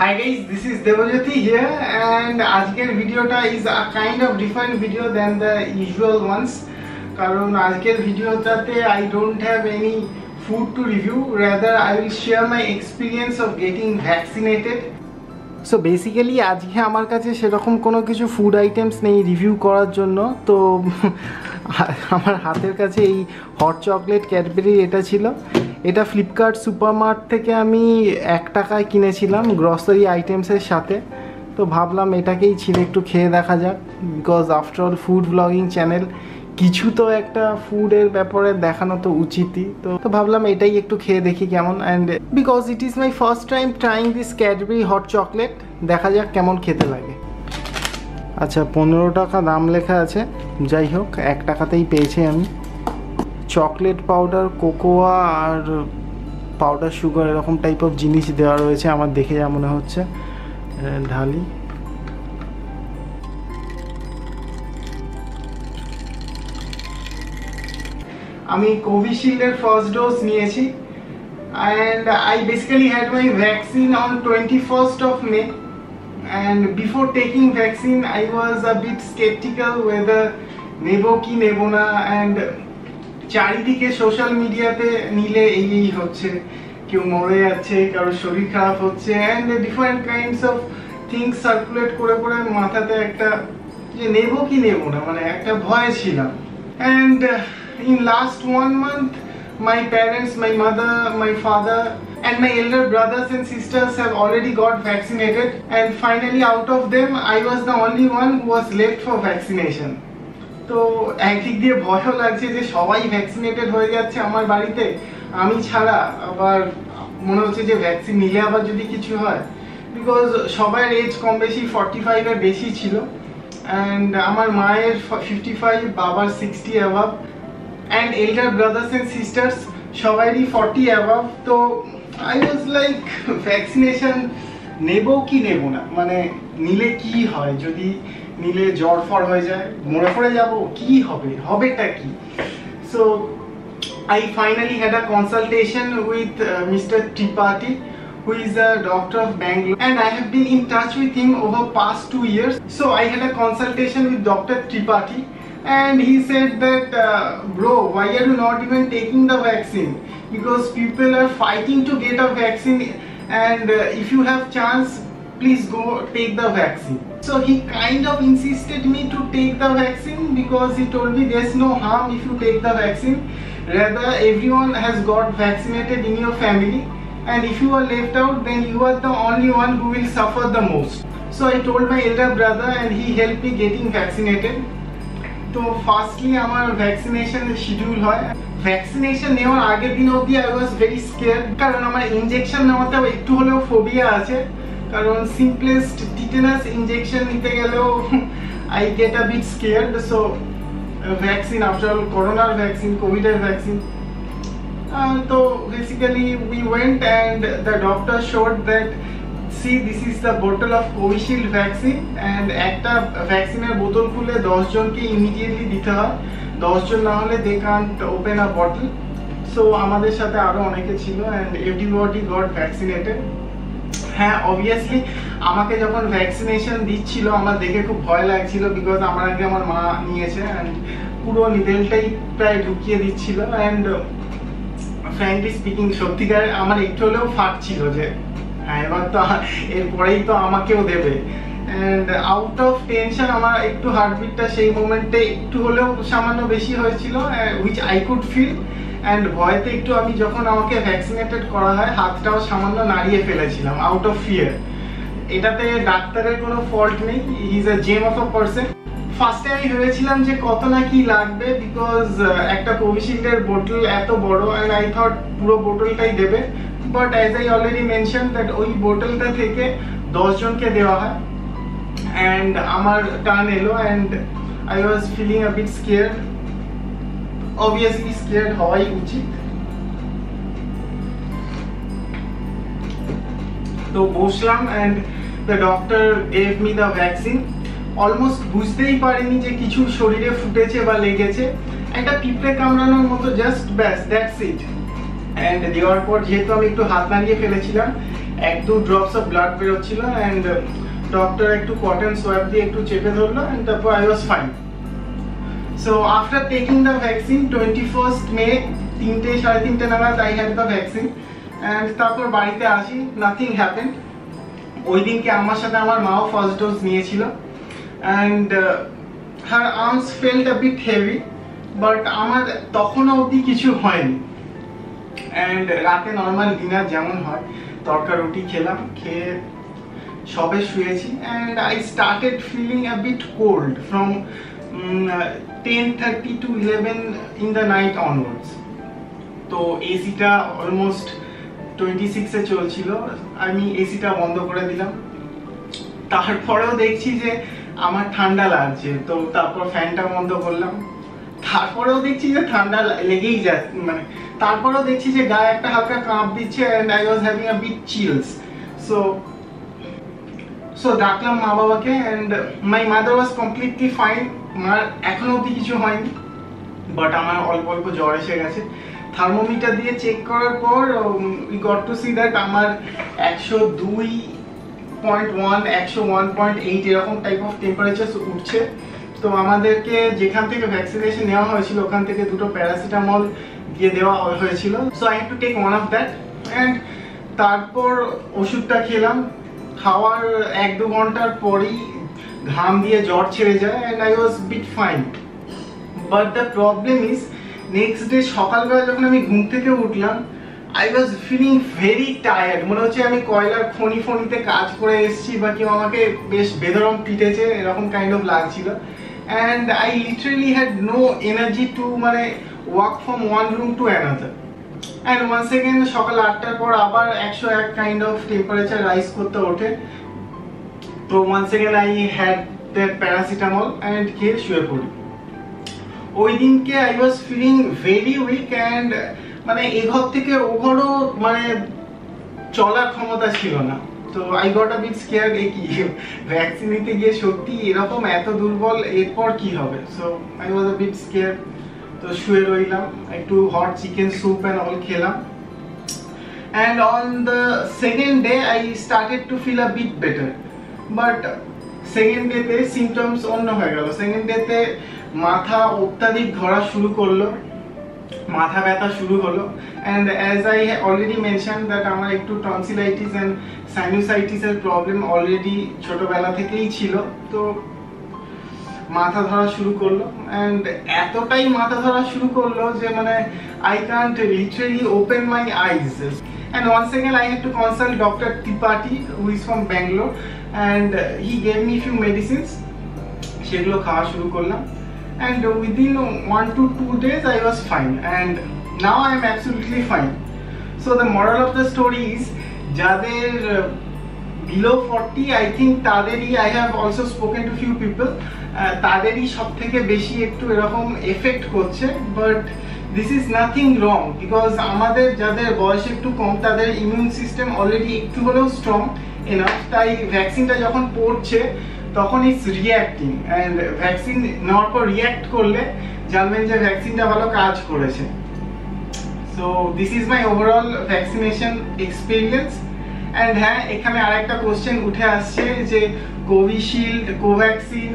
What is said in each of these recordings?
Hi guys, this is Devajyoti here and আজকের ভিডিওটা is a kind of different video than the usual ones কারণ আজকের ভিডিওটাতে I don't have any food to review, rather I will share my experience of getting vaccinated. So basically আজকে আমার কাছে সেরকম কোনো কিছু ফুড আইটেমস নেই রিভিউ করার জন্য, তো আমার হাতের কাছে এই হট চকলেট ক্যাডবেরি এটা ছিল। এটা ফ্লিপকার্ট সুপারমার্ট থেকে আমি 1 টাকায় কিনেছিলাম গ্রসারি আইটেমসের সাথে। তো ভাবলাম এটাকেই ছিঁড়ে একটু খেয়ে দেখা যাক, because after all food blogging channel, কিছু তো একটা ফুডের ব্যাপারে দেখানো তো উচিতই। তো ভাবলাম এটাই একটু খেয়ে দেখি কেমন, and because it is my first time trying this Cadbury hot chocolate, দেখা যাক কেমন খেতে লাগে। আচ্ছা 15 টাকা দাম লেখা আছে, যাই হোক 1 টাকাতেই পেয়েছি আমি। চকলেট পাউডার, কোকোয়া আর পাউডার সুগার এরকম টাইপ অফ জিনিস দেওয়া রয়েছে আমার দেখে যা মনে হচ্ছে। ঢালি। আমি কোভিশিল্ডের ফার্স্ট ডোজ নিয়েছি and I basically had my vaccine on 21st of May, and before taking vaccine I was a bit skeptical whether নেবো কি নেবো না, and চারিদিকে সোশ্যাল মিডিয়াতে নিলে এই হচ্ছে, কেউ মরে যাচ্ছে, কারোর শরীর খারাপ হচ্ছে, and different kinds of things circulate করে মাথাতে একটা যে নেবো কি নেবো না মানে একটা ভয় ছিলাম। and in last 1 month my parents, my mother, my father and my elder brothers and sisters have already got vaccinated, and finally out of them I was the only one who was left for vaccination. তো একদিক দিয়ে ভয়ও লাগছে যে সবাই vaccinated হয়ে যাচ্ছে আমার বাড়িতে, আমি ছাড়া। আবার মনে হচ্ছে যে ভ্যাকসিন নিলে আবার যদি কিছু হয়, বিকজ সবার এজ কম বেশি 45 এর বেশি ছিল, অ্যান্ড আমার মায়ের 55, বাবার 60 অ্যাভাব, and elder brothers and sisters সবারই 40 above. তো I was like vaccination নেবো কি নেবো না, মানে নিলে কি হয়, যদি নিলে জ্বর ফর হয়ে যায়, মরে পড়ে যাব, কি হবে, হবেটা কি? So I finally had a consultation with Mr. Tripathi, who is a doctor of Bangalore, and I have been in touch with him over past 2 years. So I had a consultation with Dr. Tripathi, and he said that bro, why are you not even taking the vaccine, because people are fighting to get a vaccine, and if you have chance, please go take the vaccine. So he kind of insisted me to take the vaccine, because he told me there's no harm if you take the vaccine, rather everyone has got vaccinated in your family, and if you are left out, then you are the only one who will suffer the most. So I told my elder brother and he helped me getting vaccinated. তো firstly আমার vaccination schedule হয়। Vaccination নেওয়ার আগের দিন অবধি I was very scared, কারণ আমার injection নেওয়াতেও একটু হলেও ফোবিয়া আছে, কারণ সিম্পলেস্ট টিটেনাস ইনজেকশন নিতে গেলেও I get a bit scared. So vaccine, after all করোনার ভ্যাকসিন, কোভিডের ভ্যাকসিন। তো basically we went and the doctor showed that see, this is the bottle of Covishield vaccine, and একটা ভ্যাকসিনের বোতল খুলে 10 জনকে ইমিডিয়েটলি দিতে হয়, 10 জন না হলে they can't open a bottle. So আমাদের সাথে আরো অনেকে ছিল, and everybody got vaccinated. হ্যাঁ, অবভিয়াসলি আমাকে যখন ভ্যাকসিনেশন দিচ্ছিল আমার দেখে খুব ভয় লাগছিল, বিকজ আমার আগে আমার মা নিয়েছে, অ্যান্ড পুরো নিডেলটাই প্রায় ঢুকিয়ে দিচ্ছিল, অ্যান্ড ফ্র্যাঙ্কলি স্পিকিং সত্যিকার আমার একটু হলেও ফাটছিল যে হ্যাঁ এবার তো এরপরেই তো আমাকেও দেবে, অ্যান্ড আউট অফ টেনশন আমার একটু হার্টবিটটা সেই মোমেন্টে একটু হলেও সামান্য বেশি হয়েছিল, which I could feel, and ভয়তে একটু আমি যখন আমাকে ভ্যাকসিনেটেড করা হয় হাতটাও সামান্য নাড়িয়ে ফেলেছিলাম আউট অফ ফিয়ার। এটাতে ডাক্তারের কোনো ফল্ট নেই, he is a gem of a person. ফার্স্টে আমি ভেবেছিলাম যে কত না কি লাগবে, বিকজ একটা কোভিশিল্ডের বোতল এত বড়, অ্যান্ড আই থট পুরো বোতলটাই দেবে, but as I already mention that ওই বোতলটা থেকে 10 জনকে দেওয়া হয়, অ্যান্ড আমার টার্ন এলো, and I was feeling a bit scared. Obviously scared হওয়াই উচিত। তো বসলাম, and the doctor gave me the vaccine. Almost বুঝতেই পারিনি যে কিছু শরীরে ফুটেছে বা লেগেছে, একটা পিঁপড়ে কামড়ানোর মতো, জাস্ট ব্যাস, দ্যাটস ইট। অ্যান্ড দেওয়ার পর যেহেতু আমি একটু হাত নাড়িয়ে ফেলেছিলাম, 1-2 ড্রপস অফ ব্লাড বেরোচ্ছিল অ্যান্ড ডক্টর একটু কটন সোয়াব দিয়ে একটু চেপে ধরলো অ্যান্ড তারপর I was fine. So after taking the vaccine 21st May 3-3:30 নাগাদ I had the vaccine and তারপর বাড়িতে আসি, নাথিং হ্যাপেন্ড। ওই দিনকে আমার সাথে আমার মাও ফার্স্ট ডোজ নিয়েছিল and her arms felt a bit heavy, but আমার তখনও অবধি কিছু হয়নি। অ্যান্ড রাতে নর্মাল ডিনার যেমন হয় তরকা রুটি খেলাম, খেয়ে সবে শুয়েছি and I started feeling a bit cold from 10:30 to 11 in the night onwards. তো এসিটা অলমোস্ট 26-এ চলছিল, আমি এসিটা বন্ধ করে দিলাম। তারপরেও দেখছি যে আমার ঠান্ডা লাগছে, তো তারপর ফ্যানটা বন্ধ করলাম। তারপরেও দেখছি যে ঠান্ডা লেগেই যাচ্ছে, মানে তারপরেও দেখছি যে গায়ে একটা হালকা কাঁপ দিচ্ছে and I was having a bit chills. So ডাকলাম মা বাবাকে and my mother was completely fine. মার এখনো অবধি কিছু হয়নি, বাট আমার অল্প অল্প জ্বর এসে গেছে। থার্মোমিটার দিয়ে চেক করার পর we got to see that আমার 102.1 101.8 এরকম টাইপ অফ টেম্পারেচার উঠছে। তো আমাদেরকে যেখান থেকে ভ্যাকসিনেশন নেওয়া হয়েছিল ওখান থেকে 2টো প্যারাসিটামল দিয়ে দেওয়া হয়েছিল। So I had to take one of that and তারপর ওষুধটা খেলাম। খাওয়ার 1-2 ঘন্টার পরেই ঘাম দিয়ে জ্বর ছেড়ে যায় and I was bit fine. But the problem is next day সকালবেলা যখন আমি ঘুম থেকে উঠলাম I was feeling very tired, মনে হচ্ছে আমি কয়লার খনিতে কাজ করে এসেছি বা কেউ আমাকে বেশ বেদরম পিটেছে, এরকম কাইন্ড অফ লাগছিল। And I literally had no energy to মানে walk from one room to another. And once again সকাল 8টার পর আবার 101 কাইন্ড অফ টেম্পারেচার রাইজ করতে ওঠে। তো once again I had that paracetamol and খেয়ে শুয়ে পড়ি। ওই দিনকে I was feeling very weak and মানে এ ঘর থেকে ও ঘরও মানে চলার ক্ষমতা ছিল না। তো I got a bit scared, এ কি ভ্যাকসিন নিতে গিয়ে সত্যি এরকম এত দুর্বল, এরপর কি হবে? So I was a bit scared. তো শুয়ে রইলাম, একটু hot chicken soup and all খেলাম and on the second day I started to feel a bit better. But second ডেতে সিমটমস অন্য হয়ে গেল। সেকেন্ড ডেতে মাথা অত্যাধিক ধরা শুরু করলো, মাথা ব্যথা শুরু হলো and as I already mention that আমার একটু টনসিলাইটিস অ্যান্ড সাইনোসাইটিসের প্রবলেম অলরেডি ছোটবেলা থেকেই ছিল। তো মাথা ধরা শুরু করলো অ্যান্ড এতটাই মাথা ধরা শুরু করলো যে মানে I can't literally open my eyes. And once again I had to consult Dr. Tripathi who is from Bangalore and he gave me few medicines, সেগুলো খাওয়া শুরু করলাম and within 1 to 2 days I was fine and now I am absolutely fine. So the moral of the story is যাদের below 40 I think তাদেরই, I have also spoken to few people, তাদেরই সব থেকে বেশি একটু এরকম এফেক্ট করছে। But this is nothing wrong because আমাদের যাদের বয়স একটু কম তাদের ইমিউন সিস্টেম অলরেডি একটু হলেও স্ট্রং এনাফ, তাই ভ্যাকসিনটা যখন পড়ছে তখন ইটস রিঅ্যাক্টিং অ্যান্ড ভ্যাকসিন নেওয়ার পর রিঅ্যাক্ট করলে জানবেন যে ভ্যাকসিনটা ভালো কাজ করেছে। So this is my overall vaccination experience. And হ্যাঁ, এখানে আরেকটা কোশ্চেন উঠে আসছে যে কোভিশিল্ড, কোভ্যাক্সিন,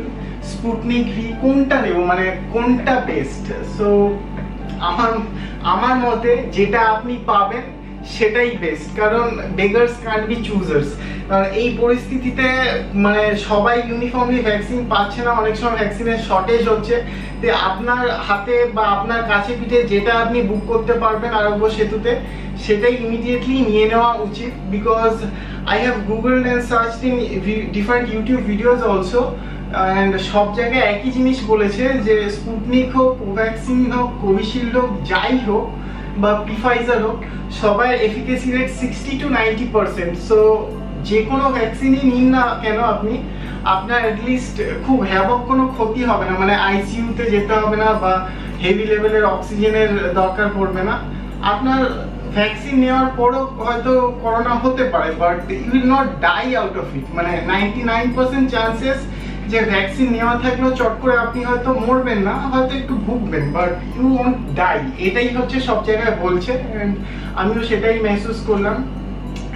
স্পুটনিক ভি কোনটা নেব, মানে কোনটা বেস্ট? সো আমার মতে যেটা আপনি পাবেন সেটাই বেস্ট, কারণ বেগার্স কান্ট বি চুজার্স। কারণ এই পরিস্থিতিতে মানে সবাই ইউনিফর্মলি ভ্যাকসিন পাচ্ছে না, অনেক সময় ভ্যাকসিনের শর্টেজ হচ্ছে। তো আপনার হাতে বা আপনার কাছে পিঠে যেটা আপনি বুক করতে পারবেন আরোগ্য সেতুতে সেটাই ইমিডিয়েটলি নিয়ে নেওয়া উচিত। Because I have googled and searched in different YouTube videos also and সব জায়গায় একই জিনিস বলেছে যে স্পুটনিক হোক, কোভ্যাক্সিন হোক, কোভিশিল্ড হোক, যাই হোক বা প্রিফাইজার হোক, সবার এফিকেসি রেট 60 to 90%। সো যে কোনো ভ্যাকসিনই নিন না কেন আপনি, আপনার অ্যাটলিস্ট খুব হ্যাবক কোনো ক্ষতি হবে না, মানে আইসিইউতে যেতে হবে না বা হেভি লেভেলের অক্সিজেনের দরকার পড়বে না। আপনার ভ্যাকসিন নেওয়ার পরও হয়তো করোনা হতে পারে, but you will not die out of it. মানে 99% চান্সেস যে ভ্যাকসিন নেওয়া থাকলেও চট করে আপনি হয়তো মরবেন না, হয়তো একটু ভুগবেন, বাট ইউ ওয়ন্ট ডাই। এটাই হচ্ছে সব জায়গায় বলছে অ্যান্ড আমিও সেটাই মেহসুস করলাম।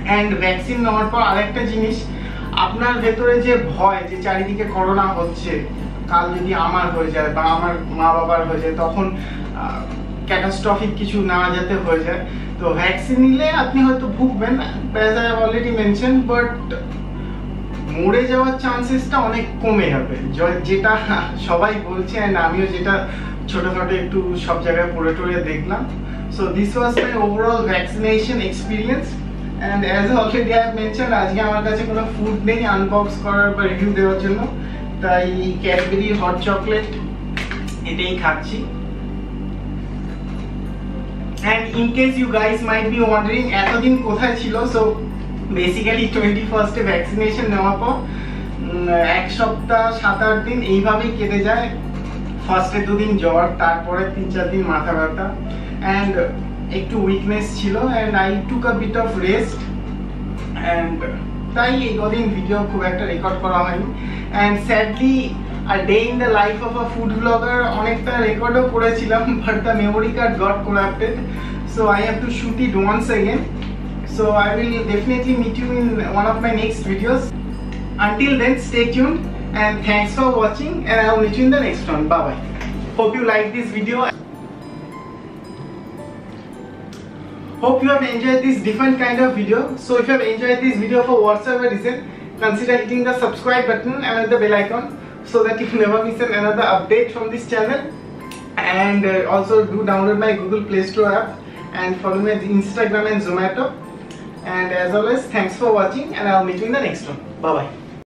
অ্যান্ড ভ্যাকসিন নেওয়ার পর আরেকটা জিনিস, আপনার ভেতরে যে ভয় যে চারিদিকে করোনা হচ্ছে, কাল যদি আমার হয়ে যায় বা আমার মা বাবার হয়ে যায়, তখন ক্যাটাস্ট্রফিক কিছু না যাতে হয়ে যায়, তো ভ্যাকসিন নিলে আপনি হয়তো ভুগবেন, as I already mention, but মরে যাওয়ার চান্সেসটা অনেক কমে যাবে, যেটা সবাই বলছে অ্যান্ড আমিও যেটা ছোটোখাটো একটু সব জায়গায় পড়ে টড়ে দেখলাম। So this was my overall vaccination experience, and as already I have mention, আজকে আমার কাছে কোনো ফুড নেই আনবক্স করার বা রিভিউ দেওয়ার জন্য, তাই ক্যাডবেরি হট চকলেট এটাই খাচ্ছি। And in case you guys might be wondering এতদিন কোথায় ছিল, so basically 21st ভ্যাকসিনেশন নেওয়ার পর এক সপ্তাহ 7-8 দিন এইভাবেই কেটে যায়। ফার্স্টে 2 দিন জ্বর, তারপরে 3-4 দিন মাথা ব্যথা অ্যান্ড একটু উইকনেস ছিল, and I took a bit of rest, and তাই এই কদিন ভিডিও খুব একটা রেকর্ড করা হয়নি। And sadly a day in the life of a food vlogger অনেকটা রেকর্ডও করেছিলাম, but the memory card got corrupted, so I have to shoot it once again. So I will definitely meet you in one of my next videos. Until then, stay tuned and thanks for watching, and I will meet you in the next one. Bye bye. Hope you like this video. Hope you have enjoyed this different kind of video. So if you have enjoyed this video for whatsoever reason, consider hitting the subscribe button and the bell icon, so that you never miss another update from this channel. And also do download my Google Play Store app and follow me on Instagram and Zomato. And as always, thanks for watching, and I'll meet you in the next one. Bye bye.